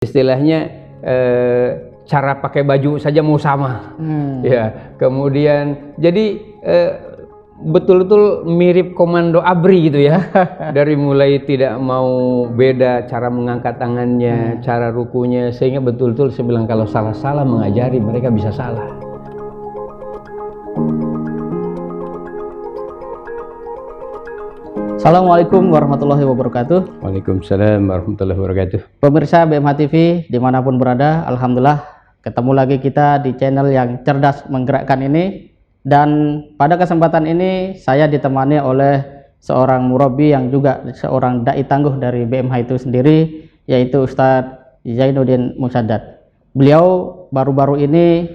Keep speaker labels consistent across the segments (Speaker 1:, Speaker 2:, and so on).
Speaker 1: Istilahnya cara pakai baju saja mau sama, ya. Kemudian jadi betul-betul mirip komando ABRI gitu ya. Dari mulai tidak mau beda cara mengangkat tangannya, cara rukunya, sehingga betul-betul saya bilang kalau salah-salah mengajari mereka bisa salah.
Speaker 2: Assalamualaikum warahmatullahi wabarakatuh.
Speaker 1: Waalaikumsalam warahmatullahi wabarakatuh.
Speaker 2: Pemirsa BMH TV dimanapun berada, alhamdulillah ketemu lagi kita di channel yang cerdas menggerakkan ini. Dan pada kesempatan ini saya ditemani oleh seorang murabi yang juga seorang dai tangguh dari BMH itu sendiri, yaitu Ustadz Zainuddin Musaddad. Beliau baru-baru ini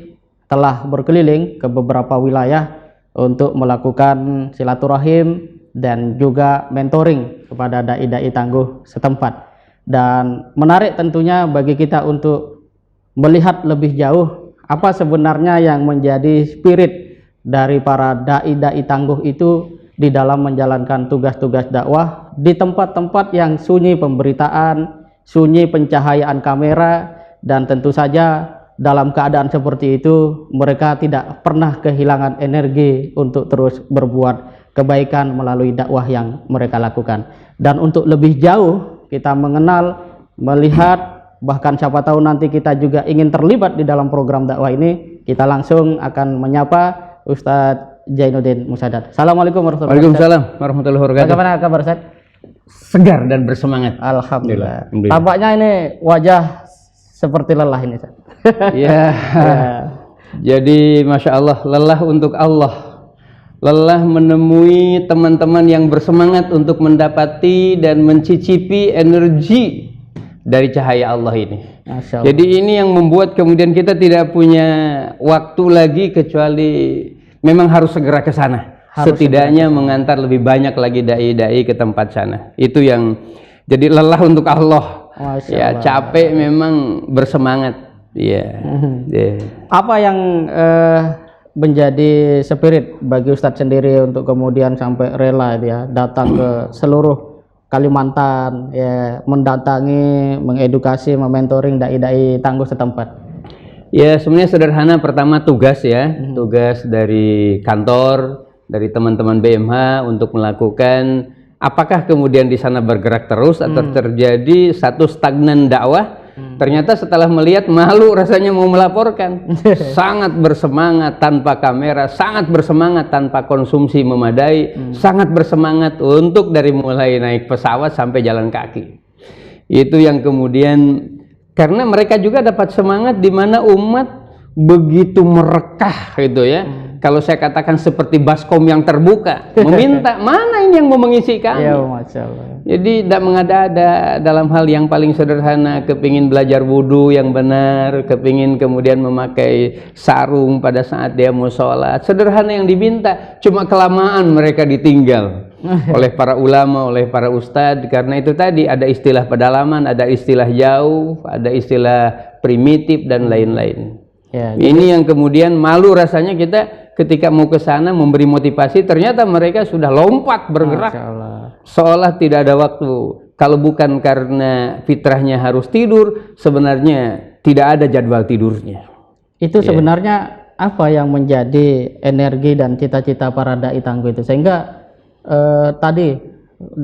Speaker 2: telah berkeliling ke beberapa wilayah untuk melakukan silaturahim dan juga mentoring kepada dai-dai tangguh setempat. Dan menarik tentunya bagi kita untuk melihat lebih jauh apa sebenarnya yang menjadi spirit dari para dai-dai tangguh itu di dalam menjalankan tugas-tugas dakwah di tempat-tempat yang sunyi pemberitaan, sunyi pencahayaan kamera, dan tentu saja dalam keadaan seperti itu mereka tidak pernah kehilangan energi untuk terus berbuat kebaikan melalui dakwah yang mereka lakukan. Dan untuk lebih jauh kita mengenal, melihat, bahkan siapa tahu nanti kita juga ingin terlibat di dalam program dakwah ini, kita langsung akan menyapa Ustadz Zainuddin Musaddad. Assalamualaikum warahmatullahi wabarakatuh.
Speaker 1: Waalaikumsalam warahmatullahi wabarakatuh.
Speaker 2: Bagaimana kabar Ustadz?
Speaker 1: Segar dan bersemangat.
Speaker 2: Alhamdulillah. Tampaknya ini wajah seperti lelah ini Ustadz.
Speaker 1: Ya. Jadi Masya Allah, lelah untuk Allah. Lelah menemui teman-teman yang bersemangat untuk mendapati dan mencicipi energi dari cahaya Allah ini. Jadi ini yang membuat kemudian kita tidak punya waktu lagi kecuali memang harus segera ke sana. Setidaknya mengantar lebih banyak lagi dai-dai ke tempat sana. Itu yang jadi lelah untuk Allah. Ya, capek memang bersemangat. Ya.
Speaker 2: Apa yang menjadi spirit bagi Ustadz sendiri untuk kemudian sampai rela ya datang ke seluruh Kalimantan, ya, mendatangi, mengedukasi, mementoring dai-dai tangguh setempat?
Speaker 1: Ya, sebenarnya sederhana. Pertama tugas ya, tugas dari kantor, dari teman-teman BMH untuk melakukan. Apakah kemudian di sana bergerak terus atau terjadi satu stagnan dakwah? Ternyata setelah melihat malu rasanya mau melaporkan. Sangat bersemangat tanpa kamera, sangat bersemangat tanpa konsumsi memadai, sangat bersemangat untuk dari mulai naik pesawat sampai jalan kaki. Itu yang kemudian karena mereka juga dapat semangat di mana umat begitu merekah gitu ya. Kalau saya katakan seperti baskom yang terbuka, meminta mana ini yang mau mengisi kami. Ya, Masya Allah. Jadi tidak mengada-ada dalam hal yang paling sederhana, kepingin belajar wudhu yang benar, kepingin kemudian memakai sarung pada saat dia mau sholat. Sederhana yang diminta, cuma kelamaan mereka ditinggal oleh para ulama, oleh para ustadz. Karena itu tadi ada istilah pedalaman, ada istilah jauh, ada istilah primitif dan lain-lain. Ya, ini yang kemudian malu rasanya kita ketika mau ke sana memberi motivasi, ternyata mereka sudah lompat bergerak seolah tidak ada waktu. Kalau bukan karena fitrahnya harus tidur, sebenarnya tidak ada jadwal tidurnya. Itu
Speaker 2: sebenarnya apa yang menjadi energi dan cita-cita para dai tangguh itu, sehingga tadi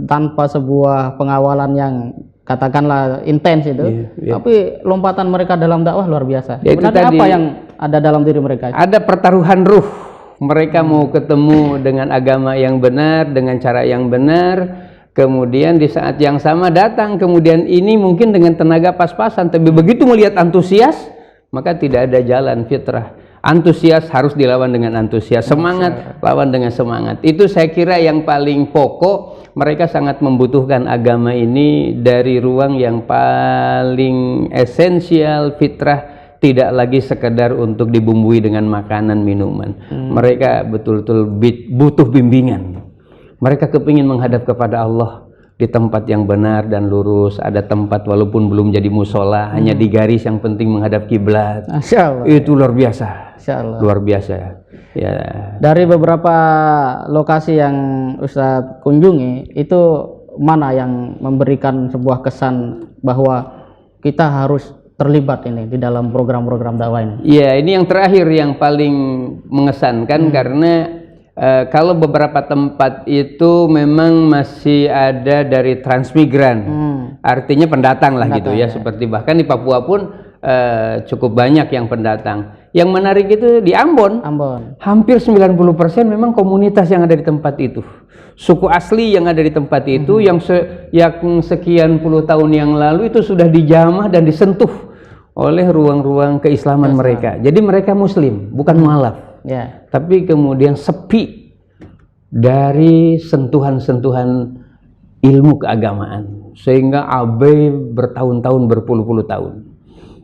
Speaker 2: tanpa sebuah pengawalan yang katakanlah intens itu, tapi lompatan mereka dalam dakwah luar biasa. Sebenarnya apa yang ada dalam diri mereka? Ada
Speaker 1: pertaruhan ruh. Mereka mau ketemu dengan agama yang benar, dengan cara yang benar. Kemudian di saat yang sama datang, kemudian ini mungkin dengan tenaga pas-pasan, tapi begitu melihat antusias, maka tidak ada jalan fitrah. Antusias harus dilawan dengan antusias, semangat lawan dengan semangat. Itu saya kira yang paling pokok. Mereka sangat membutuhkan agama ini dari ruang yang paling esensial, fitrah, tidak lagi sekedar untuk dibumbui dengan makanan minuman. Mereka betul-betul butuh bimbingan. Mereka kepingin menghadap kepada Allah di tempat yang benar dan lurus. Ada tempat walaupun belum jadi musola, hanya di garis yang penting menghadap kiblat. Itu luar biasa. Luar biasa. Ya.
Speaker 2: Dari beberapa lokasi yang Ustadz kunjungi, itu mana yang memberikan sebuah kesan bahwa kita harus terlibat ini di dalam program-program dakwah ini?
Speaker 1: Ya, ini yang terakhir yang paling mengesankan karena kalau beberapa tempat itu memang masih ada dari transmigran, artinya pendatang lah gitu ya, seperti bahkan di Papua pun cukup banyak yang pendatang. Yang menarik itu di Ambon, hampir 90% memang komunitas yang ada di tempat itu, suku asli yang ada di tempat itu, yang sekian puluh tahun yang lalu itu sudah dijamah dan disentuh oleh ruang-ruang keislaman mereka. Jadi mereka Muslim, bukan mualaf. Tapi kemudian sepi dari sentuhan-sentuhan ilmu keagamaan, sehingga abai bertahun-tahun, berpuluh-puluh tahun.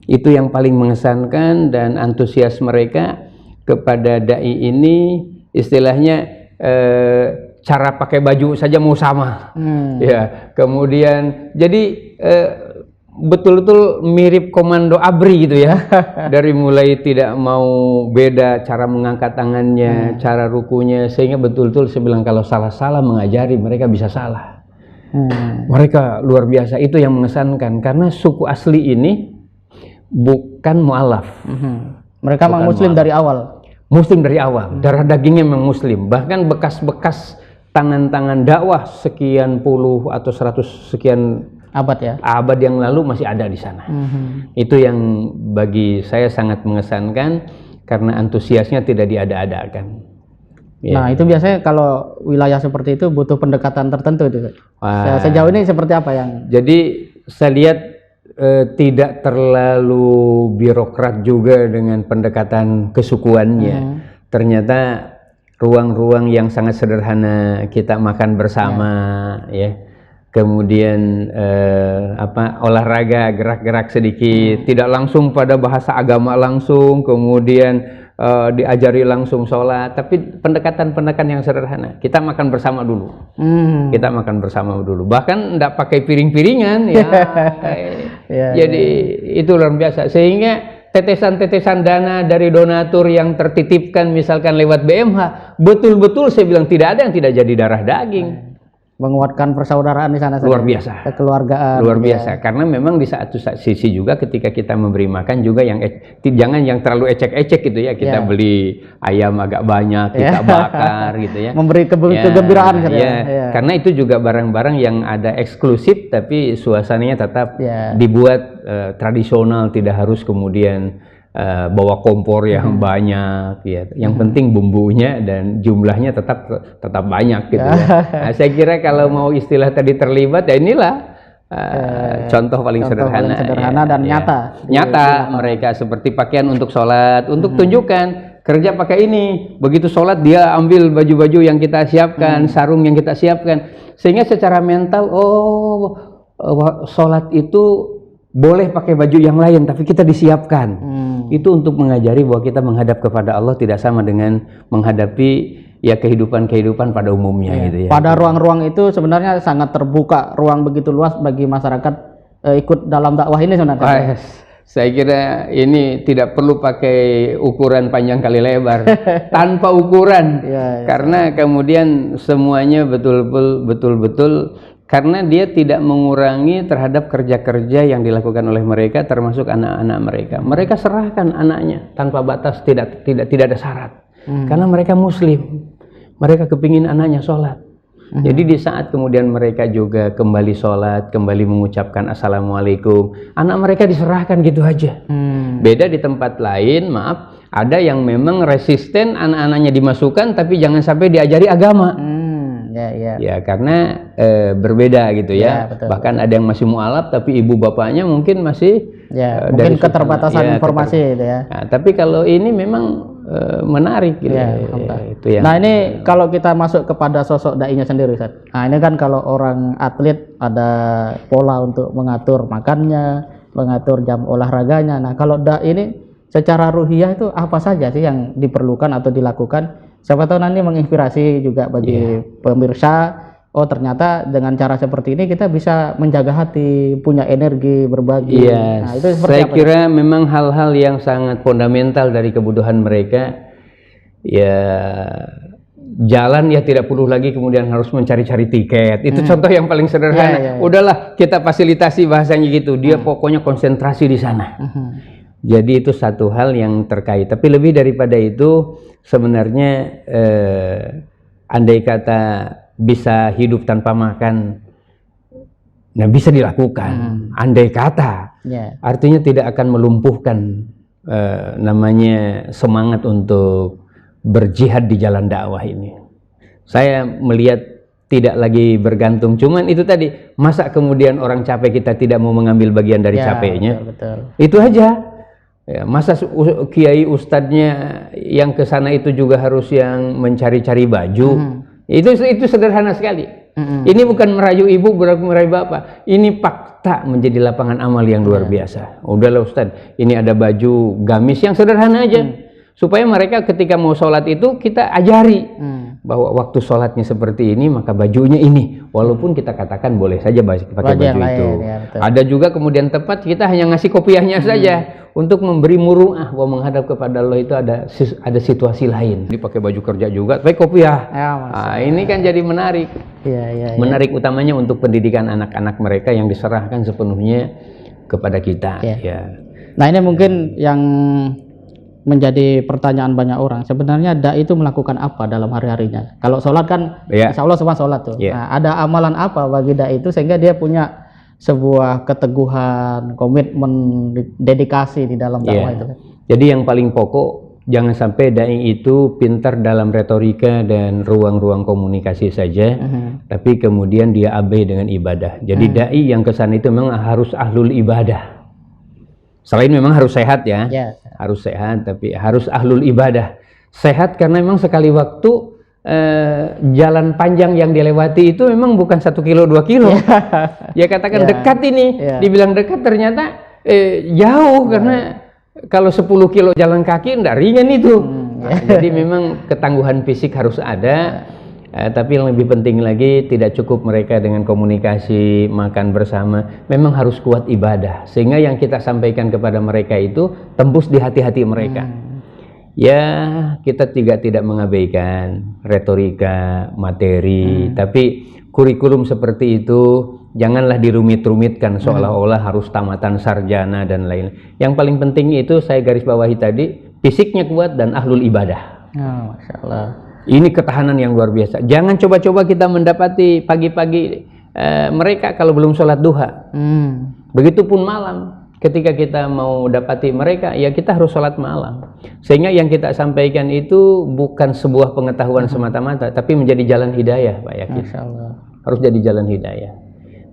Speaker 1: Itu yang paling mengesankan, dan antusias mereka kepada dai ini istilahnya cara pakai baju saja mau sama. Ya, kemudian jadi betul-betul mirip komando ABRI gitu ya. Dari mulai tidak mau beda cara mengangkat tangannya, cara rukunya, sehingga betul-betul saya bilang kalau salah-salah mengajari mereka bisa salah. Mereka luar biasa, itu yang mengesankan karena suku asli ini bukan mualaf.
Speaker 2: Mereka memang Muslim dari awal.
Speaker 1: Muslim dari awal, darah dagingnya memang Muslim. Bahkan bekas-bekas tangan-tangan dakwah sekian puluh atau 100 sekian abad yang lalu masih ada di sana. Itu yang bagi saya sangat mengesankan karena antusiasnya tidak diada-adakan.
Speaker 2: Nah, itu biasanya kalau wilayah seperti itu butuh pendekatan tertentu itu. Sejauh ini seperti apa yang?
Speaker 1: Jadi saya lihat tidak terlalu birokrat juga dengan pendekatan kesukuannya. Ternyata ruang-ruang yang sangat sederhana, kita makan bersama, ya. Kemudian olahraga, gerak-gerak sedikit, tidak langsung pada bahasa agama langsung, kemudian diajari langsung sholat, tapi pendekatan-pendekatan yang sederhana. Kita makan bersama dulu. Kita makan bersama dulu. Bahkan tidak pakai piring-piringan, ya. Jadi itu luar biasa. Sehingga tetesan-tetesan dana dari donatur yang tertitipkan misalkan lewat BMH, betul-betul saya bilang tidak ada yang tidak jadi darah daging.
Speaker 2: Menguatkan persaudaraan di sana.
Speaker 1: Luar biasa.
Speaker 2: Kekeluargaan.
Speaker 1: Luar biasa. Karena memang di satu sisi juga ketika kita memberi makan juga yang jangan yang terlalu ecek-ecek gitu ya. Kita beli ayam agak banyak, kita bakar gitu ya.
Speaker 2: Memberi kegembiraan gitu
Speaker 1: ya. Karena itu juga barang-barang yang ada eksklusif tapi suasananya tetap dibuat tradisional, tidak harus kemudian bawa kompor yang banyak, ya. Yang penting bumbunya dan jumlahnya tetap banyak gitu ya. Nah, saya kira kalau mau istilah tadi terlibat, ya inilah contoh paling sederhana dan nyata mereka seperti pakaian untuk sholat, untuk tunjukkan kerja pakai ini, begitu sholat dia ambil baju-baju yang kita siapkan, sarung yang kita siapkan, sehingga secara mental sholat itu boleh pakai baju yang lain, tapi kita disiapkan. Itu untuk mengajari bahwa kita menghadap kepada Allah tidak sama dengan menghadapi ya kehidupan pada umumnya gitu ya.
Speaker 2: Pada ruang-ruang itu sebenarnya sangat terbuka, ruang begitu luas bagi masyarakat ikut dalam dakwah ini sebenarnya.
Speaker 1: Saya kira ini tidak perlu pakai ukuran panjang kali lebar, tanpa ukuran, karena kemudian semuanya betul-betul karena dia tidak mengurangi terhadap kerja-kerja yang dilakukan oleh mereka, termasuk anak-anak mereka. Mereka serahkan anaknya tanpa batas, tidak ada syarat. Karena mereka Muslim, mereka kepingin anaknya sholat. Jadi di saat kemudian mereka juga kembali sholat, kembali mengucapkan assalamualaikum, anak mereka diserahkan gitu aja. Beda di tempat lain, maaf, ada yang memang resisten anak-anaknya dimasukkan, tapi jangan sampai diajari agama. Ya karena berbeda gitu ya. Bahkan ada yang masih mualaf tapi ibu bapaknya mungkin masih
Speaker 2: mungkin keterbatasan informasi gitu ya.
Speaker 1: Nah, tapi kalau ini memang menarik gitu. Itu yang
Speaker 2: nah ini kalau kita masuk kepada sosok dai-nya sendiri, Ustaz. Nah ini kan kalau orang atlet ada pola untuk mengatur makannya, mengatur jam olahraganya. Nah kalau dai ini secara ruhiyah itu apa saja sih yang diperlukan atau dilakukan? Siapa tahu nanti menginspirasi juga bagi pemirsa. Oh ternyata dengan cara seperti ini kita bisa menjaga hati, punya energi, berbagi.
Speaker 1: Nah, itu saya kira memang hal-hal yang sangat fundamental dari kebutuhan mereka. Ya jalan ya tidak perlu lagi kemudian harus mencari-cari tiket. Itu contoh yang paling sederhana. Udahlah kita fasilitasi bahasanya gitu. Dia pokoknya konsentrasi di sana. Jadi itu satu hal yang terkait. Tapi lebih daripada itu sebenarnya andai kata bisa hidup tanpa makan, nah bisa dilakukan. Andai kata, artinya tidak akan melumpuhkan namanya semangat untuk berjihad di jalan dakwah ini. Saya melihat tidak lagi bergantung, cuman itu tadi, masa kemudian orang capek kita tidak mau mengambil bagian dari capeknya?
Speaker 2: Betul.
Speaker 1: Itu aja. Ya, masa kiai ustadznya yang ke sana itu juga harus yang mencari-cari baju? Itu sederhana sekali. Ini bukan merayu ibu, merayu bapak. Ini fakta menjadi lapangan amal yang luar biasa. Udahlah Ustadz, ini ada baju gamis yang sederhana aja. Supaya mereka ketika mau sholat itu kita ajari bahwa waktu sholatnya seperti ini, maka bajunya ini. Walaupun kita katakan boleh saja pakai baju itu. Ada juga kemudian tepat kita hanya ngasih kopiahnya saja. Untuk memberi muru'ah bahwa menghadap kepada Allah itu ada situasi lain. Dipakai baju kerja juga, pakai kopiah. Ini kan jadi menarik. Menarik utamanya untuk pendidikan anak-anak mereka yang diserahkan sepenuhnya kepada kita.
Speaker 2: Nah ini mungkin yang menjadi pertanyaan banyak orang. Sebenarnya dai itu melakukan apa dalam hari-harinya? Kalau sholat kan, insya Allah semua sholat tuh. Nah, ada amalan apa bagi dai itu sehingga dia punya sebuah keteguhan, komitmen, dedikasi di dalam dakwah itu?
Speaker 1: Jadi yang paling pokok, jangan sampai dai itu pintar dalam retorika dan ruang-ruang komunikasi saja, tapi kemudian dia abai dengan ibadah. Jadi dai yang kesana itu memang harus ahlul ibadah. Selain memang harus sehat ya, harus sehat, tapi harus ahlul ibadah. Sehat karena memang sekali waktu jalan panjang yang dilewati itu memang bukan 1 kilo 2 kilo. Ya katakan dekat ini, dibilang dekat ternyata jauh karena kalau 10 kilo jalan kaki enggak ringan itu. Jadi memang ketangguhan fisik harus ada. Tapi yang lebih penting lagi, tidak cukup mereka dengan komunikasi, makan bersama, memang harus kuat ibadah, sehingga yang kita sampaikan kepada mereka itu tembus di hati-hati mereka. Ya, kita tidak mengabaikan retorika, materi, tapi kurikulum seperti itu janganlah dirumit-rumitkan seolah-olah harus tamatan sarjana dan lain. Yang paling penting itu saya garis bawahi tadi, fisiknya kuat dan ahlul ibadah.
Speaker 2: Masya Allah.
Speaker 1: Ini ketahanan yang luar biasa. Jangan coba-coba kita mendapati pagi-pagi mereka kalau belum sholat duha. Begitupun malam. Ketika kita mau dapati mereka, ya kita harus sholat malam. Sehingga yang kita sampaikan itu bukan sebuah pengetahuan semata-mata, tapi menjadi jalan hidayah, Pak Yakin. Harus jadi jalan hidayah.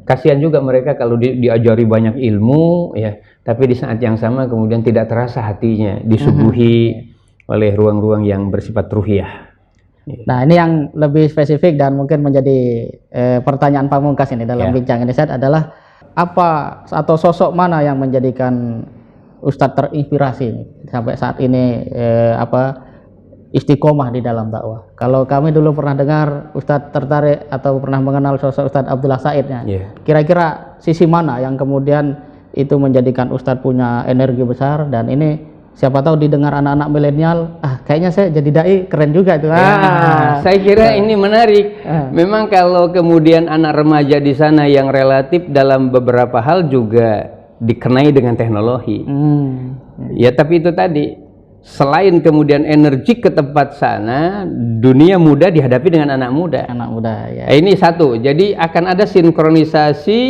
Speaker 1: Kasihan juga mereka kalau diajari banyak ilmu, ya, tapi di saat yang sama kemudian tidak terasa hatinya disuguhi oleh ruang-ruang yang bersifat ruhiyah.
Speaker 2: Nah ini yang lebih spesifik dan mungkin menjadi pertanyaan pamungkas ini dalam bincang ini adalah apa atau sosok mana yang menjadikan Ustadz terinspirasi sampai saat ini istiqomah di dalam dakwah? Kalau kami dulu pernah dengar Ustadz tertarik atau pernah mengenal sosok Ustadz Abdullah Saidnya, kira-kira sisi mana yang kemudian itu menjadikan Ustadz punya energi besar, dan ini siapa tahu didengar anak-anak milenial, kayaknya saya jadi dai keren juga itu.
Speaker 1: Saya kira ini menarik. Memang kalau kemudian anak remaja di sana yang relatif dalam beberapa hal juga dikenai dengan teknologi. Ya tapi itu tadi, selain kemudian energi ke tempat sana, dunia muda dihadapi dengan anak muda. Ini satu. Jadi akan ada sinkronisasi,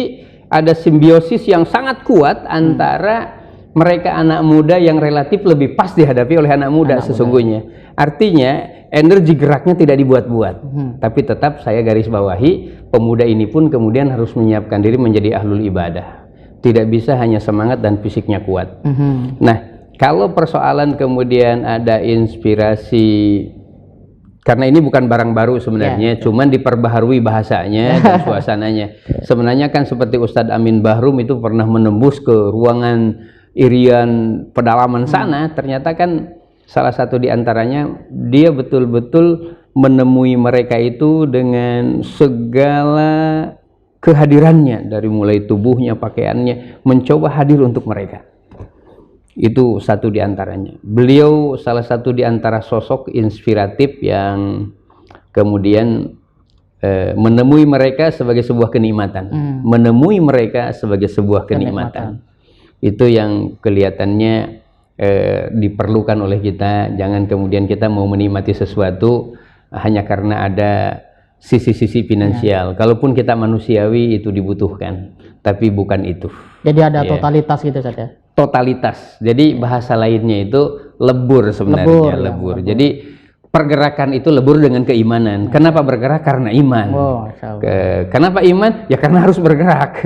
Speaker 1: ada simbiosis yang sangat kuat antara mereka anak muda yang relatif lebih pas dihadapi oleh anak muda sesungguhnya. Artinya energi geraknya tidak dibuat-buat, tapi tetap saya garis bawahi, pemuda ini pun kemudian harus menyiapkan diri menjadi ahlul ibadah. Tidak bisa hanya semangat dan fisiknya kuat. Nah, kalau persoalan kemudian ada inspirasi, karena ini bukan barang baru sebenarnya, cuman diperbaharui bahasanya dan suasananya. Sebenarnya kan seperti Ustadz Amin Bahrum itu pernah menembus ke ruangan irian pedalaman sana, ternyata kan salah satu diantaranya dia betul-betul menemui mereka itu dengan segala kehadirannya, dari mulai tubuhnya, pakaiannya, mencoba hadir untuk mereka. Itu satu diantaranya. Beliau salah satu diantara sosok inspiratif yang kemudian menemui mereka sebagai sebuah kenikmatan, menemui mereka sebagai sebuah kenikmatan. Itu yang kelihatannya diperlukan oleh kita. Jangan kemudian kita mau menikmati sesuatu hanya karena ada sisi-sisi finansial. Kalaupun kita manusiawi itu dibutuhkan, tapi bukan itu.
Speaker 2: Jadi ada totalitas gitu saja.
Speaker 1: Totalitas. Jadi bahasa lainnya itu lebur sebenarnya, lebur. Jadi pergerakan itu lebur dengan keimanan. Kenapa bergerak? Karena iman. Kenapa iman? Ya karena harus bergerak.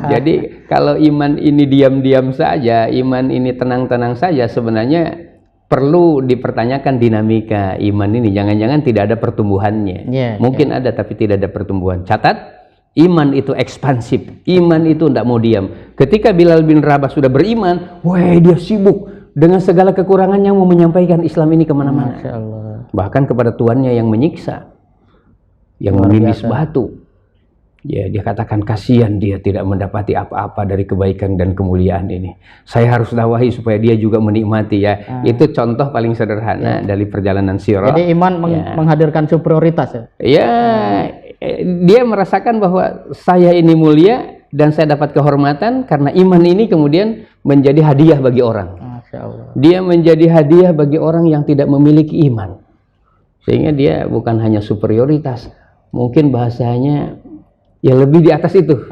Speaker 1: Jadi kalau iman ini diam-diam saja, iman ini tenang-tenang saja, sebenarnya perlu dipertanyakan dinamika iman ini. Jangan-jangan tidak ada pertumbuhannya. Mungkin ada tapi tidak ada pertumbuhan. Catat, iman itu ekspansif. Iman itu tidak mau diam. Ketika Bilal bin Rabah sudah beriman, wah dia sibuk dengan segala kekurangannya mau menyampaikan Islam ini kemana-mana. Bahkan kepada tuannya yang menyiksa, yang menindis batu. Ya, dia katakan kasihan dia tidak mendapati apa-apa dari kebaikan dan kemuliaan ini. Saya harus dakwahi supaya dia juga menikmati ya. Itu contoh paling sederhana dari perjalanan sirah.
Speaker 2: Jadi iman menghadirkan superioritas ya.
Speaker 1: Ya, dia merasakan bahwa saya ini mulia dan saya dapat kehormatan karena iman ini kemudian menjadi hadiah bagi orang. Dia menjadi hadiah bagi orang yang tidak memiliki iman. Sehingga dia bukan hanya superioritas, mungkin bahasanya ya lebih di atas itu.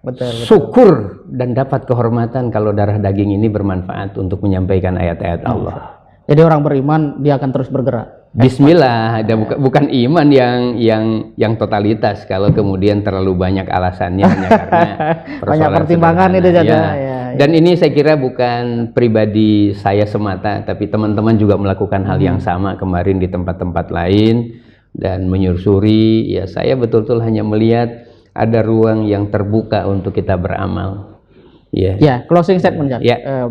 Speaker 2: Betul.
Speaker 1: Syukur dan dapat kehormatan kalau darah daging ini bermanfaat untuk menyampaikan ayat-ayat Allah.
Speaker 2: Jadi orang beriman dia akan terus bergerak.
Speaker 1: Bismillah, bukan iman yang totalitas. Kalau kemudian terlalu banyak alasannya hanya karena
Speaker 2: banyak pertimbangan itu saja. Ya.
Speaker 1: Dan ini saya kira bukan pribadi saya semata, tapi teman-teman juga melakukan hal yang sama kemarin di tempat-tempat lain dan menyusuri. Ya, saya betul-betul hanya melihat ada ruang yang terbuka untuk kita beramal.
Speaker 2: Ya, closing statement.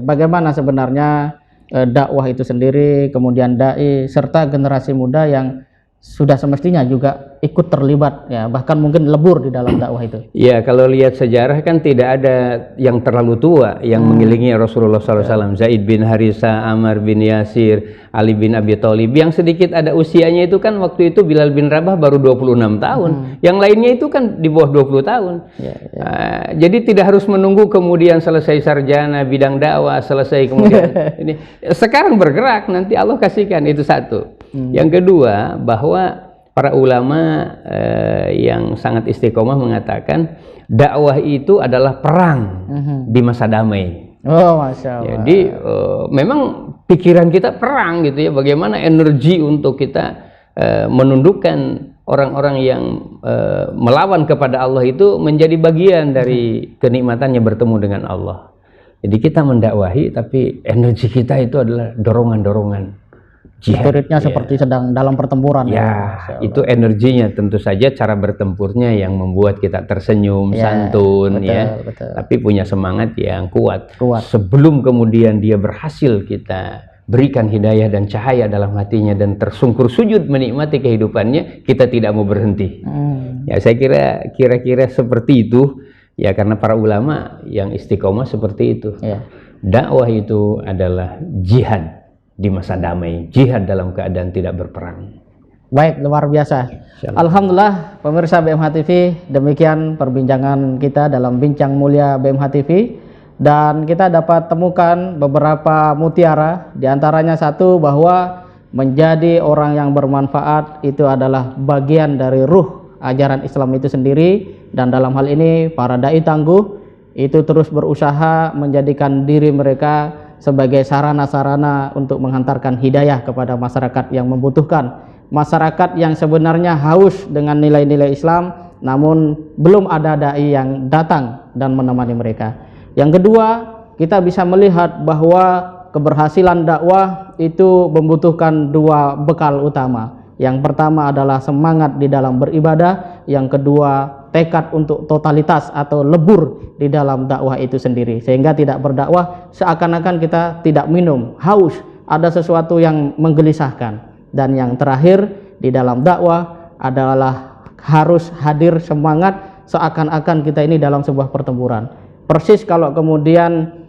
Speaker 2: Bagaimana sebenarnya dakwah itu sendiri, kemudian dai serta generasi muda yang sudah semestinya juga ikut terlibat ya, bahkan mungkin lebur di dalam dakwah itu. Ya,
Speaker 1: kalau lihat sejarah kan tidak ada yang terlalu tua yang mengiringi Rasulullah SAW. Zaid bin Harithah, Ammar bin Yasir, Ali bin Abi Thalib. Yang sedikit ada usianya itu kan waktu itu Bilal bin Rabah baru 26 tahun. Yang lainnya itu kan di bawah 20 tahun. Jadi tidak harus menunggu kemudian selesai sarjana bidang dakwah, selesai kemudian ini. Sekarang bergerak, nanti Allah kasihkan. Itu satu. Yang kedua, bahwa para ulama yang sangat istiqomah mengatakan dakwah itu adalah perang di masa damai.
Speaker 2: Masya Allah.
Speaker 1: Jadi memang pikiran kita perang gitu ya. Bagaimana energi untuk kita menundukkan orang-orang yang melawan kepada Allah itu menjadi bagian dari kenikmatannya bertemu dengan Allah. Jadi kita mendakwahi tapi energi kita itu adalah dorongan-dorongan.
Speaker 2: Spiritnya seperti sedang dalam pertempuran.
Speaker 1: Itu energinya. Tentu saja cara bertempurnya yang membuat kita tersenyum, santun, betul. Tapi punya semangat yang kuat. Sebelum kemudian dia berhasil kita berikan hidayah dan cahaya dalam hatinya dan tersungkur sujud menikmati kehidupannya, kita tidak mau berhenti. Ya, saya kira-kira seperti itu. Ya, karena para ulama yang istiqomah seperti itu. Dakwah itu adalah jihad di masa damai, jihad dalam keadaan tidak berperang.
Speaker 2: Baik, luar biasa. Alhamdulillah, pemirsa BMH TV, demikian perbincangan kita dalam Bincang Mulia BMH TV, dan kita dapat temukan beberapa mutiara, diantaranya satu, bahwa menjadi orang yang bermanfaat itu adalah bagian dari ruh ajaran Islam itu sendiri, dan dalam hal ini para dai tangguh itu terus berusaha menjadikan diri mereka sebagai sarana-sarana untuk menghantarkan hidayah kepada masyarakat yang membutuhkan, masyarakat yang sebenarnya haus dengan nilai-nilai Islam, namun belum ada dai yang datang dan menemani mereka. Yang kedua, kita bisa melihat bahwa keberhasilan dakwah itu membutuhkan dua bekal utama. Yang pertama adalah semangat di dalam beribadah, yang kedua tekad untuk totalitas atau lebur di dalam dakwah itu sendiri, sehingga tidak berdakwah seakan-akan kita tidak minum, haus, ada sesuatu yang menggelisahkan. Dan yang terakhir di dalam dakwah adalah harus hadir semangat seakan-akan kita ini dalam sebuah pertempuran. Persis kalau kemudian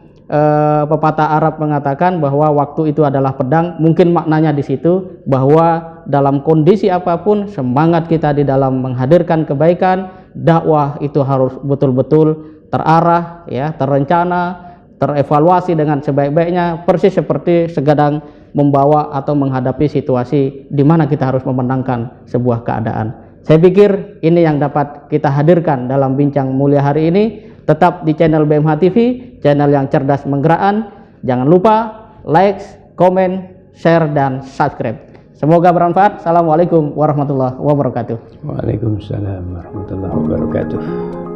Speaker 2: pepatah Arab mengatakan bahwa waktu itu adalah pedang, mungkin maknanya di situ bahwa dalam kondisi apapun, semangat kita di dalam menghadirkan kebaikan, dakwah itu harus betul-betul terarah, ya, terencana, terevaluasi dengan sebaik-baiknya, persis seperti sedang membawa atau menghadapi situasi di mana kita harus memenangkan sebuah keadaan. Saya pikir ini yang dapat kita hadirkan dalam bincang mulia hari ini. Tetap di channel BMH TV, channel yang cerdas menggerakkan. Jangan lupa like, komen, share, dan subscribe. Semoga bermanfaat. Assalamualaikum warahmatullahi wabarakatuh.
Speaker 1: Waalaikumsalam warahmatullahi wabarakatuh.